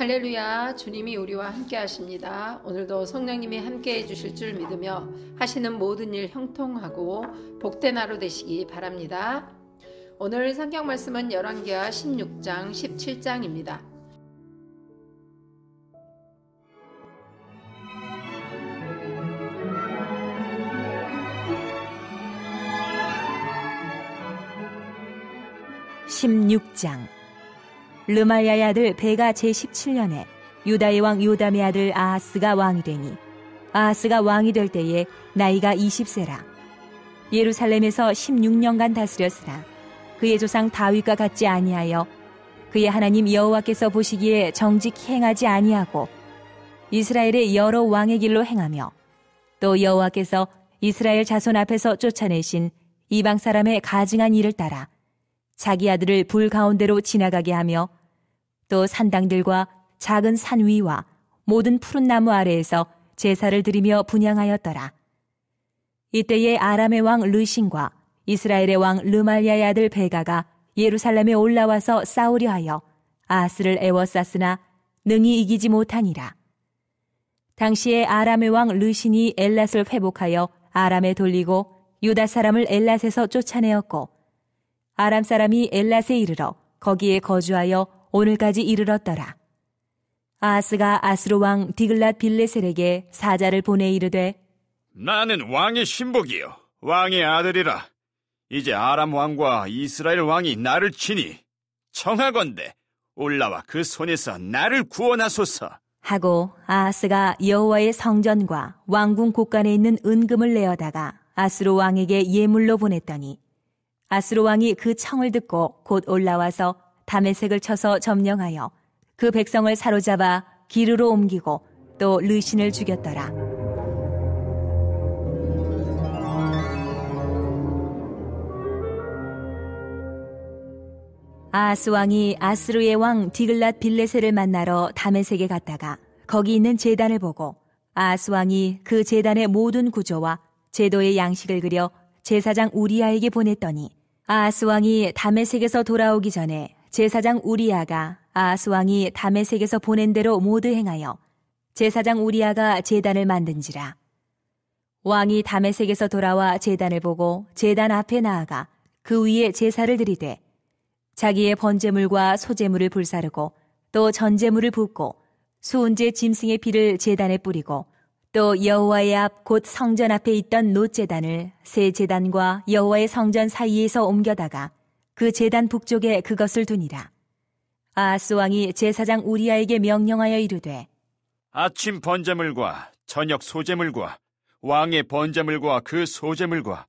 할렐루야, 주님이 우리와 함께 하십니다. 오늘도 성령님이 함께 해주실 줄 믿으며 하시는 모든 일 형통하고 복된 하루 되시기 바랍니다. 오늘 성경 말씀은 열왕기하 16장 17장입니다. 르말야의 아들 베가 제17년에 유다의 왕 요담의 아들 아하스가 왕이 되니 아하스가 왕이 될 때에 나이가 20세라. 예루살렘에서 16년간 다스렸으나 그의 조상 다윗과 같지 아니하여 그의 하나님 여호와께서 보시기에 정직히 행하지 아니하고 이스라엘의 여러 왕의 길로 행하며 또 여호와께서 이스라엘 자손 앞에서 쫓아내신 이방 사람의 가증한 일을 따라 자기 아들을 불 가운데로 지나가게 하며 또 산당들과 작은 산 위와 모든 푸른 나무 아래에서 제사를 드리며 분향하였더라. 이때에 아람의 왕 르신과 이스라엘의 왕 르말야의 아들 베가가 예루살렘에 올라와서 싸우려 하여 아하스를 애워쌌으나 능히 이기지 못하니라. 당시에 아람의 왕 르신이 엘랏을 회복하여 아람에 돌리고 유다 사람을 엘랏에서 쫓아내었고 아람 사람이 엘랏에 이르러 거기에 거주하여 오늘까지 이르렀더라. 아하스가 아스로 왕 디글랏 빌레셀에게 사자를 보내 이르되 나는 왕의 신복이요 왕의 아들이라. 이제 아람 왕과 이스라엘 왕이 나를 치니 청하건대 올라와 그 손에서 나를 구원하소서 하고 아하스가 여호와의 성전과 왕궁 곳간에 있는 은금을 내어다가 아스로 왕에게 예물로 보냈더니 아스로 왕이 그 청을 듣고 곧 올라와서 다메섹을 쳐서 점령하여 그 백성을 사로잡아 기르로 옮기고 또 르신을 죽였더라. 아하스 왕이 아스루의 왕 디글랏 빌레셀을 만나러 다메섹에 갔다가 거기 있는 제단을 보고 아하스 왕이 그 제단의 모든 구조와 제도의 양식을 그려 제사장 우리야에게 보냈더니 아하스 왕이 다메섹에서 돌아오기 전에 제사장 우리야가 아하스 왕이 다메섹에서 보낸 대로 모두 행하여 제사장 우리야가 제단을 만든지라. 왕이 다메섹에서 돌아와 제단을 보고 제단 앞에 나아가 그 위에 제사를 드리되 자기의 번제물과 소제물을 불사르고 또 전제물을 붓고 수은제 짐승의 피를 제단에 뿌리고 또 여호와의 앞 곧 성전 앞에 있던 놋제단을 새 제단과 여호와의 성전 사이에서 옮겨다가 그 제단 북쪽에 그것을 두니라. 아하스 왕이 제사장 우리야에게 명령하여 이르되 아침 번제물과 저녁 소제물과 왕의 번제물과 그 소제물과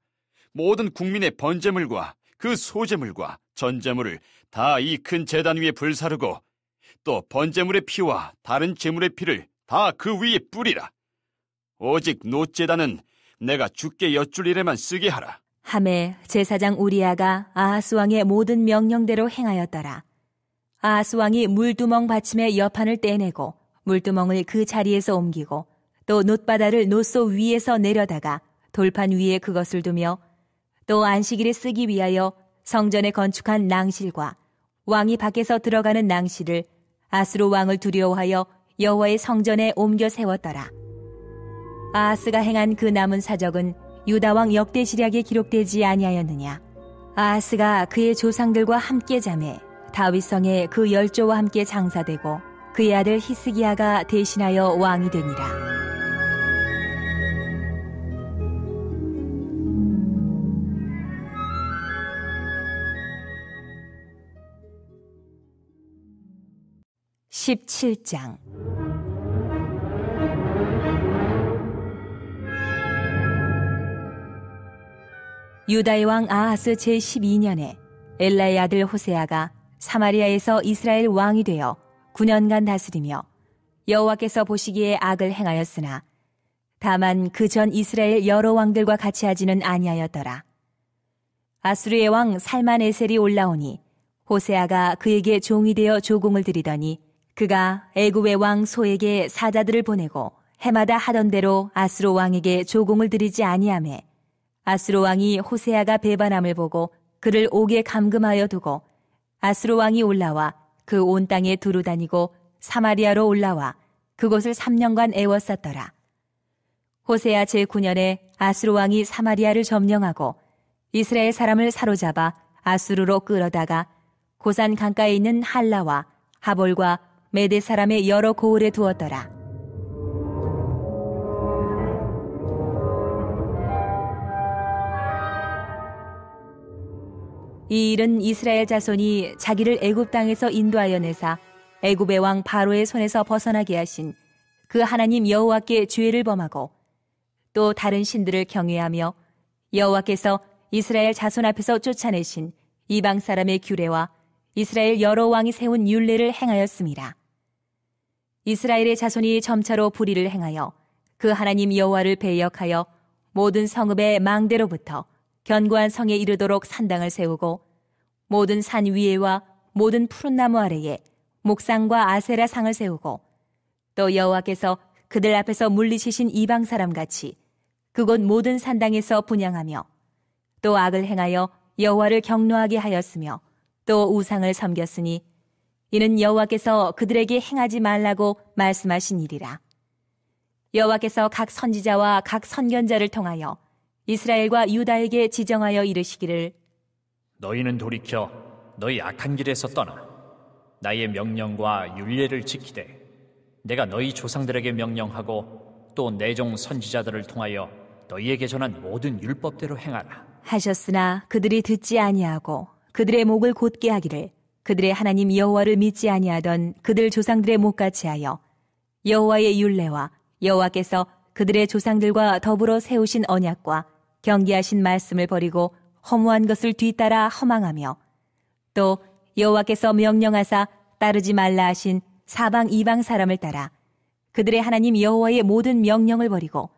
모든 국민의 번제물과 그 소제물과 전제물을 다 이 큰 제단 위에 불사르고 또 번제물의 피와 다른 제물의 피를 다 그 위에 뿌리라. 오직 놋제단은 내가 주께 여쭐 일에만 쓰게 하라. 하매 제사장 우리야가 아하스 왕의 모든 명령대로 행하였더라. 아하스 왕이 물두멍 받침의 여판을 떼내고 물두멍을 그 자리에서 옮기고 또 놋바다를 놋소 위에서 내려다가 돌판 위에 그것을 두며 또 안식일에 쓰기 위하여 성전에 건축한 낭실과 왕이 밖에서 들어가는 낭실을 아스로 왕을 두려워하여 여호와의 성전에 옮겨 세웠더라. 아하스가 행한 그 남은 사적은 유다 왕 역대시략에 기록되지 아니하였느냐. 아하스가 그의 조상들과 함께 자매 다윗성에 그 열조와 함께 장사되고 그의 아들 히스기야가 대신하여 왕이 되니라. (17장) 유다의 왕 아하스 제12년에 엘라의 아들 호세아가 사마리아에서 이스라엘 왕이 되어 9년간 다스리며 여호와께서 보시기에 악을 행하였으나 다만 그 전 이스라엘 여러 왕들과 같이 하지는 아니하였더라. 아수르의 왕 살만에셀이 올라오니 호세아가 그에게 종이 되어 조공을 드리더니 그가 애굽의 왕 소에게 사자들을 보내고 해마다 하던 대로 아수르 왕에게 조공을 드리지 아니하매 아수르 왕이 호세아가 배반함을 보고 그를 옥에 감금하여 두고 아수르 왕이 올라와 그 온 땅에 두루 다니고 사마리아로 올라와 그곳을 3년간 애워쌌더라. 호세아 제9년에 아수르 왕이 사마리아를 점령하고 이스라엘 사람을 사로잡아 아수르로 끌어다가 고산 강가에 있는 할라와 하볼과 메대 사람의 여러 고을에 두었더라. 이 일은 이스라엘 자손이 자기를 애굽 땅에서 인도하여 내사 애굽의 왕 바로의 손에서 벗어나게 하신 그 하나님 여호와께 죄를 범하고 또 다른 신들을 경외하며 여호와께서 이스라엘 자손 앞에서 쫓아내신 이방 사람의 규례와 이스라엘 여러 왕이 세운 율례를 행하였습니다. 이스라엘의 자손이 점차로 불의를 행하여 그 하나님 여호와를 배역하여 모든 성읍의 망대로부터 견고한 성에 이르도록 산당을 세우고 모든 산 위에와 모든 푸른 나무 아래에 목상과 아세라 상을 세우고 또 여호와께서 그들 앞에서 물리치신 이방 사람같이 그곳 모든 산당에서 분향하며 또 악을 행하여 여호와를 경노하게 하였으며 또 우상을 섬겼으니 이는 여호와께서 그들에게 행하지 말라고 말씀하신 일이라. 여호와께서 각 선지자와 각 선견자를 통하여 이스라엘과 유다에게 지정하여 이르시기를 너희는 돌이켜 너희 악한 길에서 떠나 나의 명령과 율례를 지키되 내가 너희 조상들에게 명령하고 또 내 종 선지자들을 통하여 너희에게 전한 모든 율법대로 행하라 하셨으나 그들이 듣지 아니하고 그들의 목을 곧게 하기를 그들의 하나님 여호와를 믿지 아니하던 그들 조상들의 목같이 하여 여호와의 율례와 여호와께서 그들의 조상들과 더불어 세우신 언약과 경계하신 말씀을 버리고 허무한 것을 뒤따라 허망하며 또 여호와께서 명령하사 따르지 말라 하신 사방 이방 사람을 따라 그들의 하나님 여호와의 모든 명령을 버리고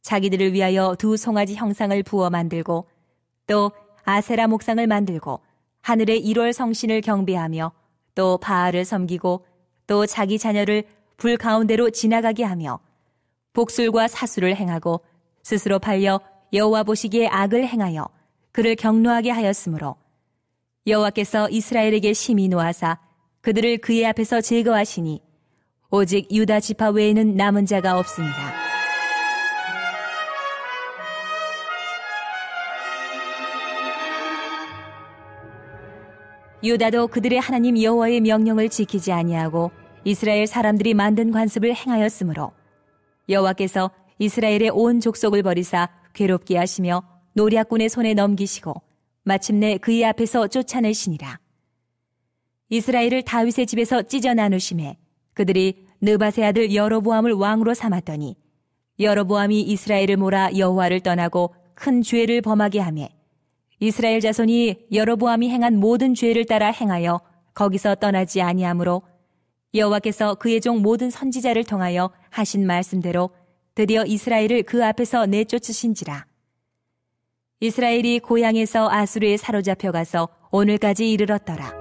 자기들을 위하여 두 송아지 형상을 부어 만들고 또 아세라 목상을 만들고 하늘의 1월 성신을 경배하며 또 바알을 섬기고 또 자기 자녀를 불 가운데로 지나가게 하며 복술과 사술을 행하고 스스로 팔려 여호와 보시기에 악을 행하여 그를 경노하게 하였으므로 여호와께서 이스라엘에게 심히 노하사 그들을 그의 앞에서 제거하시니 오직 유다 지파 외에는 남은 자가 없습니다. 유다도 그들의 하나님 여호와의 명령을 지키지 아니하고 이스라엘 사람들이 만든 관습을 행하였으므로 여호와께서 이스라엘의 온 족속을 버리사 괴롭게 하시며 노략군의 손에 넘기시고 마침내 그의 앞에서 쫓아내시니라. 이스라엘을 다윗의 집에서 찢어 나누심에 그들이 느밧의 아들 여로보암을 왕으로 삼았더니 여로보암이 이스라엘을 몰아 여호와를 떠나고 큰 죄를 범하게 하며 이스라엘 자손이 여로보암이 행한 모든 죄를 따라 행하여 거기서 떠나지 아니하므로 여호와께서 그의 종 모든 선지자를 통하여 하신 말씀대로 드디어 이스라엘을 그 앞에서 내쫓으신지라. 이스라엘이 고향에서 아수르에 사로잡혀 가서 오늘까지 이르렀더라.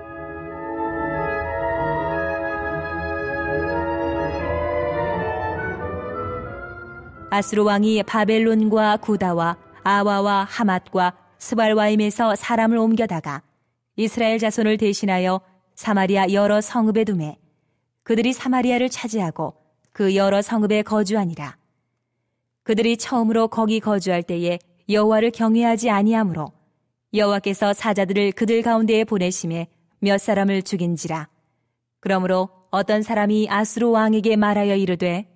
아수르 왕이 바벨론과 구다와 아와와 하맛과 스발와임에서 사람을 옮겨다가 이스라엘 자손을 대신하여 사마리아 여러 성읍에 두매 그들이 사마리아를 차지하고 그 여러 성읍에 거주하니라. 그들이 처음으로 거기 거주할 때에 여호와를 경외하지 아니하므로 여호와께서 사자들을 그들 가운데에 보내심에 몇 사람을 죽인지라. 그러므로 어떤 사람이 아수르 왕에게 말하여 이르되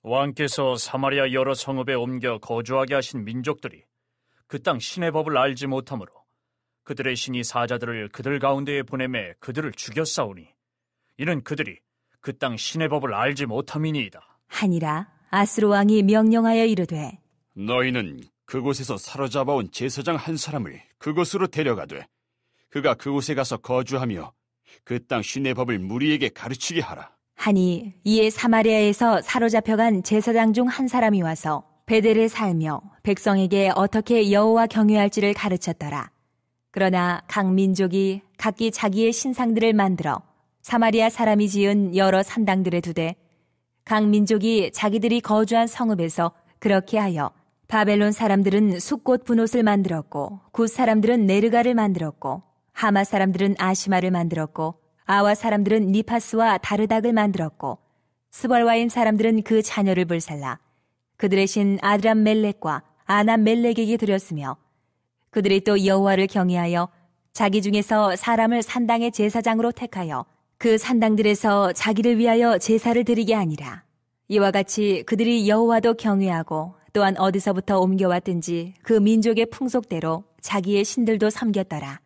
왕께서 사마리아 여러 성읍에 옮겨 거주하게 하신 민족들이 그 땅 신의 법을 알지 못하므로 그들의 신이 사자들을 그들 가운데에 보내매 그들을 죽였사오니 이는 그들이 그 땅 신의 법을 알지 못함이니이다 하니라. 아수르 왕이 명령하여 이르되 너희는 그곳에서 사로잡아온 제사장 한 사람을 그곳으로 데려가되 그가 그곳에 가서 거주하며 그 땅 신의 법을 무리에게 가르치게 하라. 하니 이에 사마리아에서 사로잡혀간 제사장 중 한 사람이 와서 베델에 살며 백성에게 어떻게 여호와 경외할지를 가르쳤더라. 그러나 각 민족이 각기 자기의 신상들을 만들어 사마리아 사람이 지은 여러 산당들에 두되 각 민족이 자기들이 거주한 성읍에서 그렇게 하여 바벨론 사람들은 숫꽃 분옷을 만들었고 굿 사람들은 네르가를 만들었고 하마 사람들은 아시마를 만들었고 아와 사람들은 니파스와 다르닥을 만들었고 스벌와임 사람들은 그 자녀를 불살라 그들의 신 아드람 멜렉과 아남 멜렉에게 드렸으며 그들이 또 여호와를 경외하여 자기 중에서 사람을 산당의 제사장으로 택하여 그 산당들에서 자기를 위하여 제사를 드리게 하니라. 이와 같이 그들이 여호와도 경외하고 또한 어디서부터 옮겨왔든지 그 민족의 풍속대로 자기의 신들도 섬겼더라.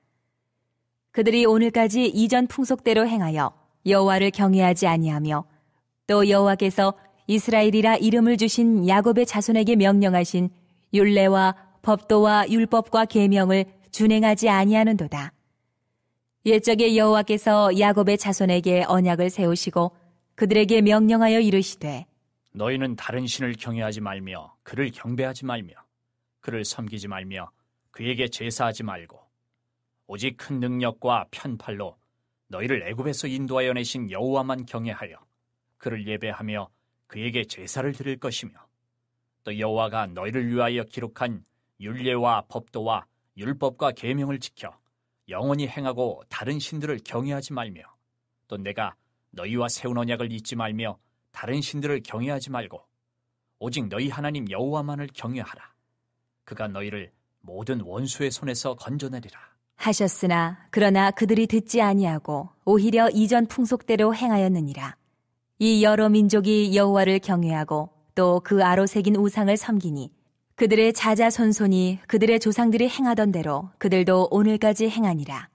그들이 오늘까지 이전 풍속대로 행하여 여호와를 경외하지 아니하며 또 여호와께서 이스라엘이라 이름을 주신 야곱의 자손에게 명령하신 율례와 법도와 율법과 계명을 준행하지 아니하는도다. 옛적에 여호와께서 야곱의 자손에게 언약을 세우시고 그들에게 명령하여 이르시되 너희는 다른 신을 경외하지 말며 그를 경배하지 말며 그를 섬기지 말며 그에게 제사하지 말고 오직 큰 능력과 편팔로 너희를 애굽에서 인도하여 내신 여호와만 경외하여 그를 예배하며 그에게 제사를 드릴 것이며 또 여호와가 너희를 위하여 기록한 율례와 법도와 율법과 계명을 지켜 영원히 행하고 다른 신들을 경외하지 말며 또 내가 너희와 세운 언약을 잊지 말며 다른 신들을 경외하지 말고 오직 너희 하나님 여호와만을 경외하라. 그가 너희를 모든 원수의 손에서 건져내리라. 하셨으나 그러나 그들이 듣지 아니하고 오히려 이전 풍속대로 행하였느니라. 이 여러 민족이 여호와를 경외하고 또 그 아로 새긴 우상을 섬기니 그들의 자자손손이 그들의 조상들이 행하던 대로 그들도 오늘까지 행하니라.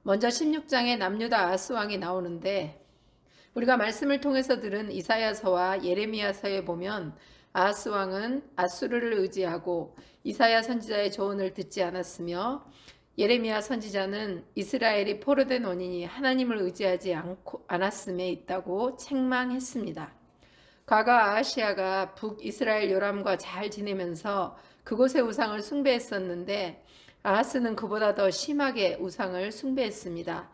먼저 16장에 남유다 아하스 왕이 나오는데 우리가 말씀을 통해서 들은 이사야서와 예레미야서에 보면 아하스 왕은 아수르를 의지하고 이사야 선지자의 조언을 듣지 않았으며 예레미야 선지자는 이스라엘이 포로된 원인이 하나님을 의지하지 않았음에 있다고 책망했습니다. 과거 아하시아가 북이스라엘 요람과 잘 지내면서 그곳의 우상을 숭배했었는데 아하스는 그보다 더 심하게 우상을 숭배했습니다.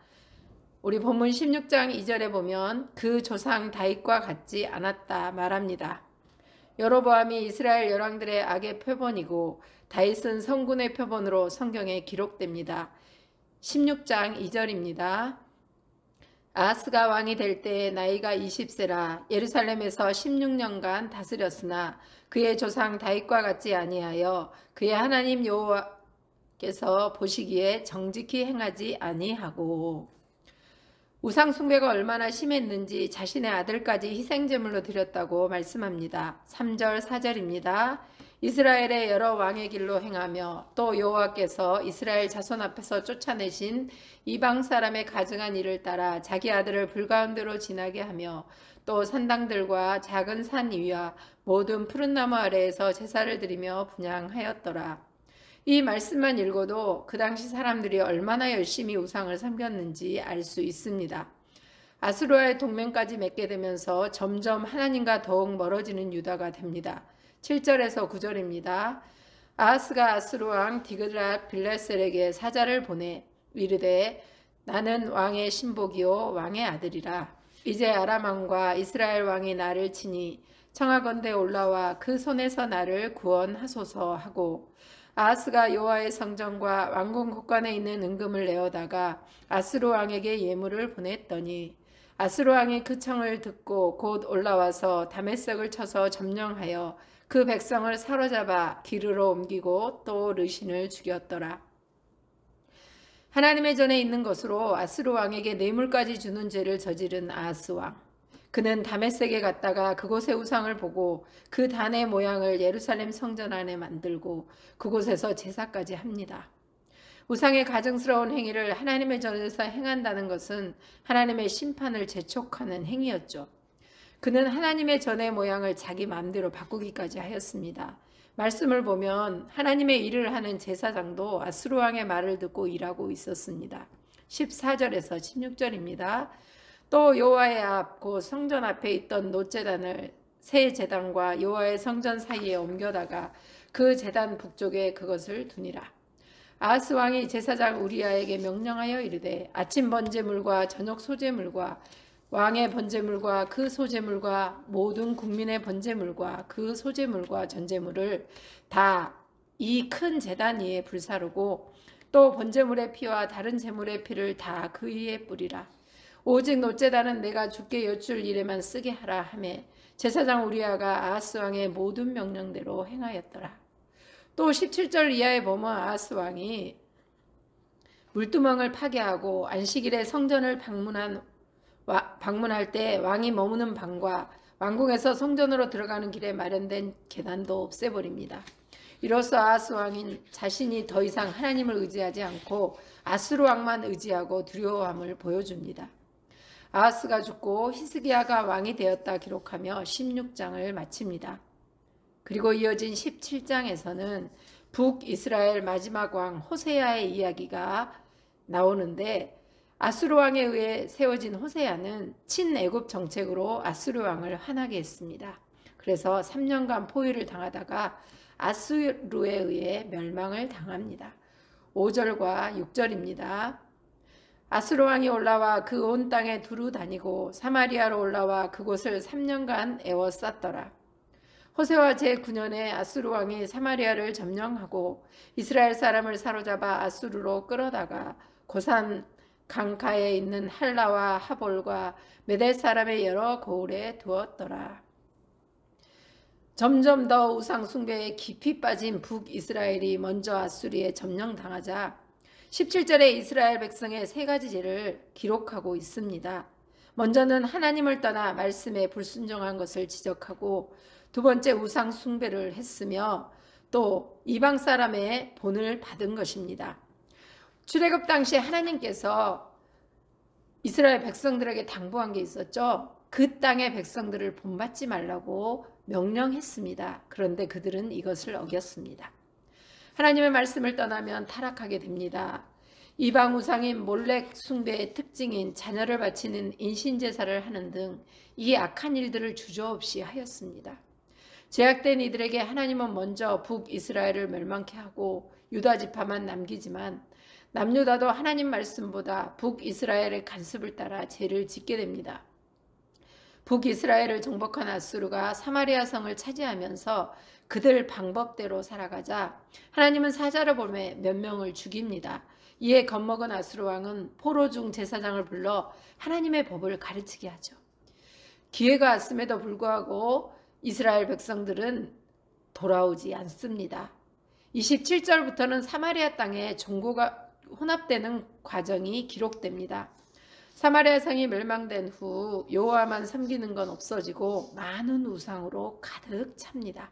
우리 본문 16장 2절에 보면 그 조상 다윗과 같지 않았다 말합니다. 여로보암이 이스라엘 열왕들의 악의 표본이고 다윗은 성군의 표본으로 성경에 기록됩니다. 16장 2절입니다. 아하스가 왕이 될 때에 나이가 20세라 예루살렘에서 16년간 다스렸으나 그의 조상 다윗과 같지 아니하여 그의 하나님 여호와께서 보시기에 정직히 행하지 아니하고 우상 숭배가 얼마나 심했는지 자신의 아들까지 희생제물로 드렸다고 말씀합니다. 3절 4절입니다. 이스라엘의 여러 왕의 길로 행하며 또 여호와께서 이스라엘 자손 앞에서 쫓아내신 이방 사람의 가증한 일을 따라 자기 아들을 불가운데로 지나게 하며 또 산당들과 작은 산 위와 모든 푸른 나무 아래에서 제사를 드리며 분향하였더라. 이 말씀만 읽어도 그 당시 사람들이 얼마나 열심히 우상을 섬겼는지 알 수 있습니다. 아수르와의 동맹까지 맺게 되면서 점점 하나님과 더욱 멀어지는 유다가 됩니다. 7절에서 9절입니다. 아하스가 아수르 왕 디글랏 빌레셀에게 사자를 보내 이르되 나는 왕의 신복이요 왕의 아들이라. 이제 아람 왕과 이스라엘 왕이 나를 치니 청하건대 올라와 그 손에서 나를 구원하소서 하고 아하스가 여호와의 성전과 왕궁 곳간에 있는 은금을 내어다가 아수르 왕에게 예물을 보냈더니 아수르 왕이 그 청을 듣고 곧 올라와서 다메섹을 쳐서 점령하여 그 백성을 사로잡아 기르로 옮기고 또 르신을 죽였더라. 하나님의 전에 있는 것으로 아수르 왕에게 뇌물까지 주는 죄를 저지른 아하스 왕. 그는 다메섹에 갔다가 그곳의 우상을 보고 그 단의 모양을 예루살렘 성전 안에 만들고 그곳에서 제사까지 합니다. 우상의 가증스러운 행위를 하나님의 전에서 행한다는 것은 하나님의 심판을 재촉하는 행위였죠. 그는 하나님의 전의 모양을 자기 마음대로 바꾸기까지 하였습니다. 말씀을 보면 하나님의 일을 하는 제사장도 아수르 왕의 말을 듣고 일하고 있었습니다. 14절에서 16절입니다. 또 여호와의 앞 곧 성전 앞에 있던 놋제단을 새 제단과 여호와의 성전 사이에 옮겨다가 그 제단 북쪽에 그것을 두니라. 아하스 왕이 제사장 우리야에게 명령하여 이르되 아침 번제물과 저녁 소제물과 왕의 번제물과 그 소제물과 모든 국민의 번제물과 그 소제물과 전제물을 다 이 큰 제단 위에 불사르고 또 번제물의 피와 다른 제물의 피를 다 그 위에 뿌리라. 오직 놋제단은 내가 주께 여쭐 일에만 쓰게 하라 하매 제사장 우리야가 아하스 왕의 모든 명령대로 행하였더라. 또 17절 이하에 보면 아하스 왕이 물두멍을 파괴하고 안식일에 성전을 방문할 때 왕이 머무는 방과 왕궁에서 성전으로 들어가는 길에 마련된 계단도 없애버립니다. 이로써 아하스 왕인 자신이 더 이상 하나님을 의지하지 않고 아수르 왕만 의지하고 두려워함을 보여줍니다. 아하스가 죽고 히스기야가 왕이 되었다 기록하며 16장을 마칩니다. 그리고 이어진 17장에서는 북이스라엘 마지막 왕 호세아의 이야기가 나오는데 아수르 왕에 의해 세워진 호세아는 친애굽 정책으로 아수르 왕을 화나게 했습니다. 그래서 3년간 포위를 당하다가 아수르에 의해 멸망을 당합니다. 5절과 6절입니다. 아수르 왕이 올라와 그 온 땅에 두루 다니고 사마리아로 올라와 그곳을 3년간 에워쌌더라. 호세아 제9년에 아수르 왕이 사마리아를 점령하고 이스라엘 사람을 사로잡아 아수르로 끌어다가 고산 강가에 있는 할라와 하볼과 메대 사람의 여러 고을에 두었더라. 점점 더 우상 숭배에 깊이 빠진 북이스라엘이 먼저 아수르에 점령당하자 17절에 이스라엘 백성의 세 가지 죄를 기록하고 있습니다. 먼저는 하나님을 떠나 말씀에 불순종한 것을 지적하고 두 번째 우상 숭배를 했으며 또 이방 사람의 본을 받은 것입니다. 출애굽 당시 하나님께서 이스라엘 백성들에게 당부한 게 있었죠. 그 땅의 백성들을 본받지 말라고 명령했습니다. 그런데 그들은 이것을 어겼습니다. 하나님의 말씀을 떠나면 타락하게 됩니다. 이방 우상인 몰렉 숭배의 특징인 자녀를 바치는 인신제사를 하는 등 이 악한 일들을 주저없이 하였습니다. 제약된 이들에게 하나님은 먼저 북이스라엘을 멸망케 하고 유다 지파만 남기지만 남유다도 하나님 말씀보다 북이스라엘의 간섭을 따라 죄를 짓게 됩니다. 북이스라엘을 정복한 아수르가 사마리아 성을 차지하면서 그들 방법대로 살아가자 하나님은 사자를 보내 몇 명을 죽입니다. 이에 겁먹은 아수르 왕은 포로 중 제사장을 불러 하나님의 법을 가르치게 하죠. 기회가 왔음에도 불구하고 이스라엘 백성들은 돌아오지 않습니다. 27절부터는 사마리아 땅에 종교가 혼합되는 과정이 기록됩니다. 사마리아 성이 멸망된 후 여호와만 섬기는 건 없어지고 많은 우상으로 가득 찹니다.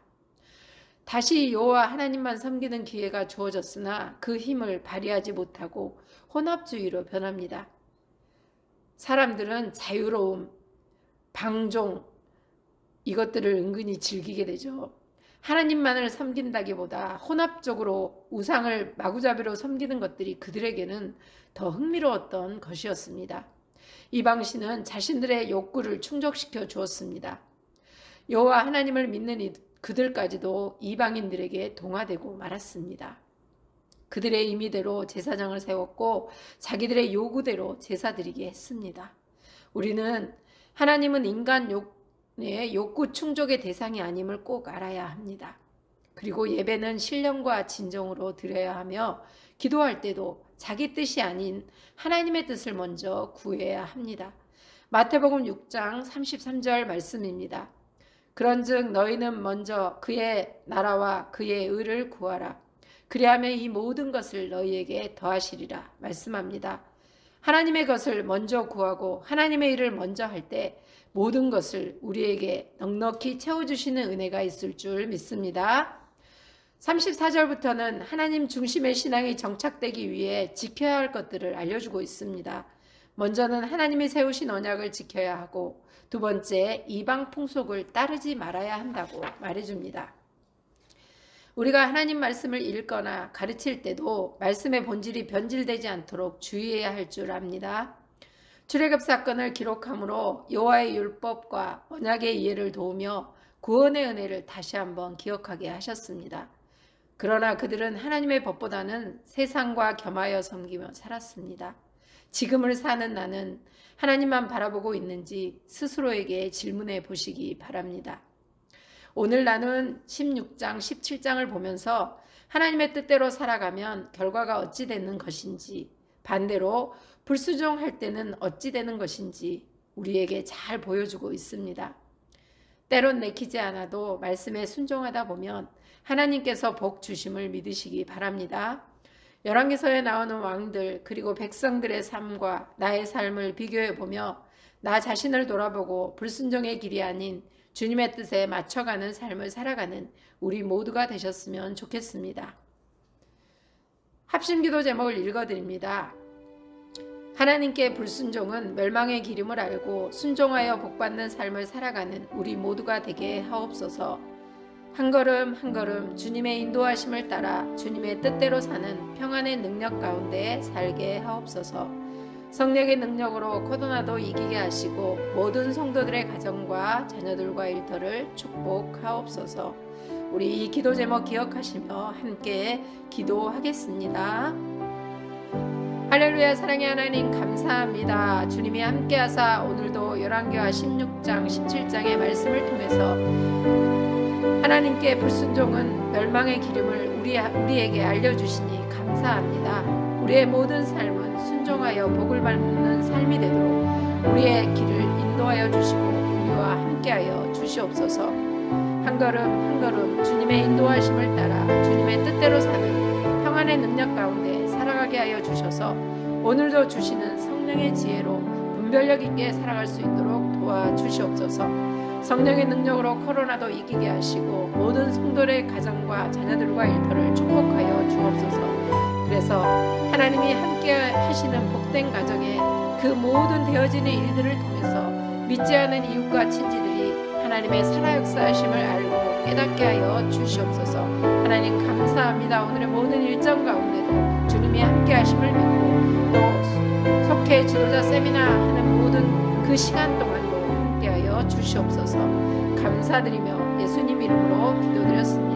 다시 여호와 하나님만 섬기는 기회가 주어졌으나 그 힘을 발휘하지 못하고 혼합주의로 변합니다. 사람들은 자유로움, 방종 이것들을 은근히 즐기게 되죠. 하나님만을 섬긴다기보다 혼합적으로 우상을 마구잡이로 섬기는 것들이 그들에게는 더 흥미로웠던 것이었습니다. 이방신은 자신들의 욕구를 충족시켜 주었습니다. 여호와 하나님을 믿는 그들까지도 이방인들에게 동화되고 말았습니다. 그들의 임의대로 제사장을 세웠고 자기들의 요구대로 제사드리게 했습니다. 우리는 하나님은 인간 욕구 충족의 대상이 아님을 꼭 알아야 합니다. 그리고 예배는 신령과 진정으로 드려야 하며 기도할 때도 자기 뜻이 아닌 하나님의 뜻을 먼저 구해야 합니다. 마태복음 6장 33절 말씀입니다. 그런즉 너희는 먼저 그의 나라와 그의 의를 구하라. 그리하면 이 모든 것을 너희에게 더하시리라 말씀합니다. 하나님의 것을 먼저 구하고 하나님의 일을 먼저 할 때 모든 것을 우리에게 넉넉히 채워주시는 은혜가 있을 줄 믿습니다. 34절부터는 하나님 중심의 신앙이 정착되기 위해 지켜야 할 것들을 알려주고 있습니다. 먼저는 하나님이 세우신 언약을 지켜야 하고, 두 번째, 이방 풍속을 따르지 말아야 한다고 말해줍니다. 우리가 하나님 말씀을 읽거나 가르칠 때도 말씀의 본질이 변질되지 않도록 주의해야 할 줄 압니다. 출애굽 사건을 기록함으로 여호와의 율법과 언약의 이해를 도우며 구원의 은혜를 다시 한번 기억하게 하셨습니다. 그러나 그들은 하나님의 법보다는 세상과 겸하여 섬기며 살았습니다. 지금을 사는 나는 하나님만 바라보고 있는지 스스로에게 질문해 보시기 바랍니다. 오늘 나눈 16장, 17장을 보면서 하나님의 뜻대로 살아가면 결과가 어찌 되는 것인지, 반대로 불순종할 때는 어찌 되는 것인지 우리에게 잘 보여주고 있습니다. 때론 내키지 않아도 말씀에 순종하다 보면 하나님께서 복 주심을 믿으시기 바랍니다. 열왕기서에 나오는 왕들 그리고 백성들의 삶과 나의 삶을 비교해 보며 나 자신을 돌아보고 불순종의 길이 아닌 주님의 뜻에 맞춰가는 삶을 살아가는 우리 모두가 되셨으면 좋겠습니다. 합심기도 제목을 읽어드립니다. 하나님께 불순종은 멸망의 기름을 알고 순종하여 복받는 삶을 살아가는 우리 모두가 되게 하옵소서. 한 걸음 한 걸음 주님의 인도하심을 따라 주님의 뜻대로 사는 평안의 능력 가운데 살게 하옵소서. 성령의 능력으로 코로나도 이기게 하시고 모든 성도들의 가정과 자녀들과 일터를 축복하옵소서. 우리 이 기도 제목 기억하시며 함께 기도하겠습니다. 할렐루야. 사랑의 하나님 감사합니다. 주님이 함께하사 오늘도 열왕기하 16장 17장의 말씀을 통해서 하나님께 불순종은 멸망의 기름을 우리에게 알려주시니 감사합니다. 우리의 모든 삶은 순종하여 복을 받는 삶이 되도록 우리의 길을 인도하여 주시고 우리와 함께하여 주시옵소서. 한 걸음 한 걸음 주님의 인도하심을 따라 주님의 뜻대로 사는 평안의 능력 가운데 살아가게 하여 주셔서 오늘도 주시는 성령의 지혜로 분별력 있게 살아갈 수 있도록 도와주시옵소서. 성령의 능력으로 코로나도 이기게 하시고 모든 성도의 가정과 자녀들과 일터를 축복하여 주옵소서. 그래서 하나님이 함께 하시는 복된 가정에 그 모든 되어지는 일들을 통해서 믿지 않은 이웃과 친지들이 하나님의 살아 역사하심을 알고 깨닫게 하여 주시옵소서. 하나님 감사합니다. 오늘의 모든 일정 가운데도 주님이 함께 하심을 믿고 또 속해 지도자 세미나 하는 모든 그 시간 동안도 함께 하여 주시옵소서. 감사드리며 예수님 이름으로 기도드렸습니다.